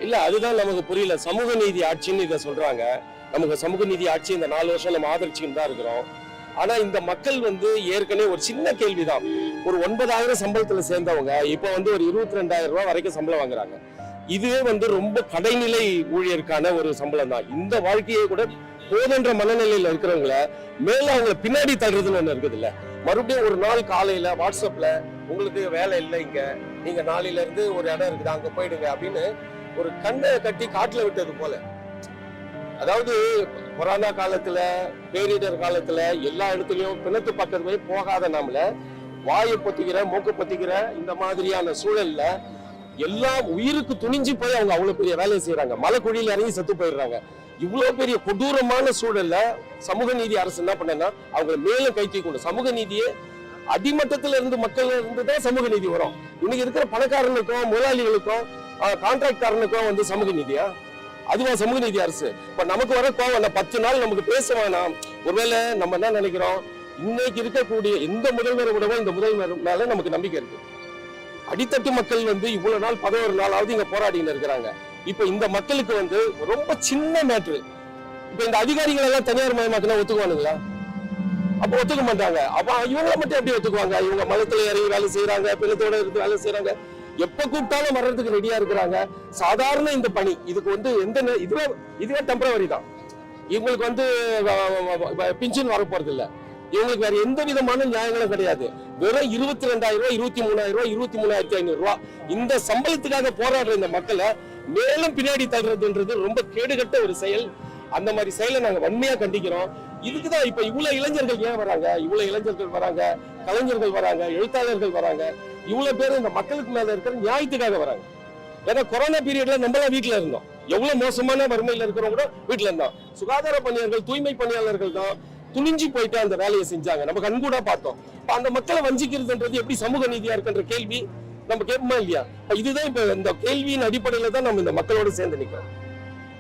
இல்ல அதுதான் நமக்கு புரியல. சமூக நீதி ஆட்சின்னு இதை சொல்றாங்க. நமக்கு சமூக நீதி ஆட்சி இந்த 4 வருஷம் நம்ம ஆதரிச்சுன்னு தான் இருக்கிறோம். ஆனா இந்த மக்கள் ஏற்கனவே ஒரு சின்ன கேள்விதான். ஒரு 9,000 சம்பளத்துல சேர்ந்தவங்க இப்ப ஒரு 22,000 ரூபாய் வரைக்கும் சம்பளம் வாங்குறாங்க. இதுவே ரொம்ப கடைநிலை ஊழியருக்கான ஒரு சம்பளம் தான். இந்த வாழ்க்கையை கூட போதன்ற மனநிலையில இருக்கிறவங்கள மேல அவங்களை பின்னாடி தள்ளுறதுன்னு ஒண்ணு இருக்குது இல்ல. மறுபடியும் ஒரு நாள் காலையில வாட்ஸ்அப்ல உங்களுக்கு வேலை இல்லை, இங்க நீங்க நாளையில இருந்து ஒரு இடம் இருக்குது அங்க போயிடுங்க அப்படின்னு ஒரு கண்ணை கட்டி காட்டுல விட்டது போல. அதாவது கொரோனா காலத்துல, பேரிடர் காலத்துல எல்லா இடத்துலயும் பிணத்து பக்கத்துமே போகாத நாமல வாயை பொத்திக்கிற மூக்கு பொத்திக்கிற இந்த மாதிரியான சூழல்ல எல்லாம் உயிருக்கு துணிஞ்சு போய் அவங்க அவ்வளவு பெரிய வேலையை செய்யறாங்க. மலை குழியில இறங்கி செத்து போயிடுறாங்க. இவ்வளவு பெரிய கொடூரமான சூழல்ல சமூக நீதி அரசு என்ன பண்ணா அவங்க மேலும் கை தூக்கணும். சமூக நீதியே அடிமட்டத்துல இருந்து மக்கள் இருந்துதான் சமூக நீதி வரும். இன்னைக்கு இருக்கிற பணக்காரனுக்கும் முதலாளிகளுக்கும் கான்ட்ராக்டாரனுக்கும் சமூக நீதியா? அதுவா சமூக நீதி அரசு? இப்ப நமக்கு வர கோவம் 10 நாள் நமக்கு பேச வேணாம். ஒருவேளை நம்ம என்ன நினைக்கிறோம், இன்னைக்கு இருக்கக்கூடிய எந்த முதல்வரை விடவும் இந்த முதல்வர் மேல நமக்கு நம்பிக்கை இருக்கு. அடித்தட்டு மக்கள் இவ்வளவு நாள் 11 நாளாவது இங்க போராடின்னு இருக்கிறாங்க. இப்ப இந்த மக்களுக்கு ரொம்ப சின்ன மேட்ரு. இப்ப இந்த அதிகாரிகள் எல்லாம் தனியார் மயமாக்கினா ஒத்துக்குவானுங்களா? அப்ப ஒத்துக்க மாட்டாங்க. அப்ப இவங்களை மட்டும் எப்படி ஒத்துக்குவாங்க? இவங்க மதத்துல இறங்கி வேலை செய்யறாங்க, பிணத்தோட இருந்து வேலை செய்யறாங்க, எப்ப கூப்பிட்டாலும் வர்றதுக்கு ரெடியா இருக்கிறாங்க. சாதாரண இந்த பணி இதுக்கு இதுவே டெம்பரவரி தான். இவங்களுக்கு பின்ஷன் வர போறது இல்ல. இவங்களுக்கு வேற எந்த விதமான நியாயங்களும் கிடையாது. வெறும் 22,000 ரூபாய், 23,000 ரூபாய், 23,500 ரூபாய் இந்த சம்பளத்துக்காக போராடுற இந்த மக்களை மேலும் பின்னாடி தள்ளுறதுன்றது ரொம்ப கேடுகட்ட ஒரு செயல். அந்த மாதிரி செயலை நாங்க வன்மையா கண்டிக்கிறோம். இதுக்குதான் இப்ப இவ்வளவு இளைஞர்கள் ஏன் வராங்க? இவ்வளவு இளைஞர்கள் வராங்க, கலைஞர்கள் வராங்க, எழுத்தாளர்கள் வராங்க. இவ்வளவு பேர் இந்த மக்களுக்கு மேல இருக்கிற நியாயத்துக்காக வராங்க. ஏன்னா கொரோனா பீரியட்ல நம்மளாம் வீட்டுல இருந்தோம். எவ்வளவு மோசமான வறுமையில இருக்கிறவங்க கூட வீட்டுல இருந்தோம். சுகாதார பணியாளர்கள், தூய்மை பணியாளர்கள் தான் துணிஞ்சு போயிட்டு அந்த வேலையை செஞ்சாங்க. நம்ம கண்கூடா பார்த்தோம். அந்த மக்களை வஞ்சிக்கிறதுன்றது எப்படி சமூக நீதியா இருக்குன்ற கேள்வி நம்ம கேட்போமா இல்லையா? இதுதான் இப்ப இந்த கேள்வியின் அடிப்படையில தான் நம்ம இந்த மக்களோடு சேர்ந்து நிற்கிறோம்.